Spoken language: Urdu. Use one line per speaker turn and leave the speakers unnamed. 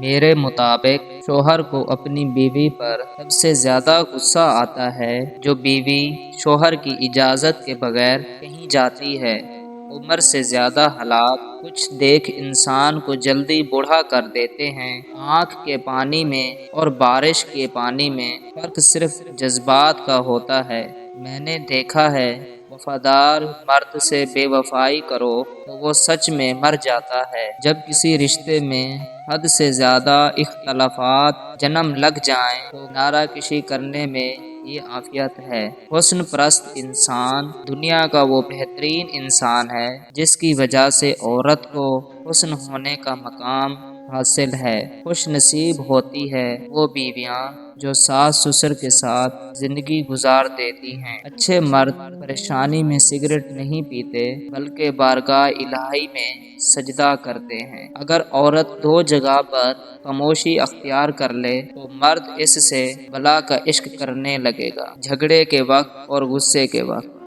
میرے مطابق شوہر کو اپنی بیوی پر سب سے زیادہ غصہ آتا ہے جو بیوی شوہر کی اجازت کے بغیر کہیں جاتی ہے۔ عمر سے زیادہ حالات کچھ دیکھ انسان کو جلدی بوڑھا کر دیتے ہیں۔ آنکھ کے پانی میں اور بارش کے پانی میں فرق صرف جذبات کا ہوتا ہے۔ میں نے دیکھا ہے وفادار مرد سے بے وفائی کرو تو وہ سچ میں مر جاتا ہے۔ جب کسی رشتے میں حد سے زیادہ اختلافات جنم لگ جائیں تو کنارہ کشی کرنے میں یہ عافیت ہے۔ حسن پرست انسان دنیا کا وہ بہترین انسان ہے جس کی وجہ سے عورت کو حسن ہونے کا مقام حاصل ہے۔ خوش نصیب ہوتی ہے وہ بیویاں جو ساس سسر کے ساتھ زندگی گزار دیتی ہیں۔ اچھے مرد پریشانی میں سگریٹ نہیں پیتے بلکہ بارگاہ الہی میں سجدہ کرتے ہیں۔ اگر عورت دو جگہ پر خاموشی اختیار کر لے تو مرد اس سے بلا کا عشق کرنے لگے گا، جھگڑے کے وقت اور غصے کے وقت۔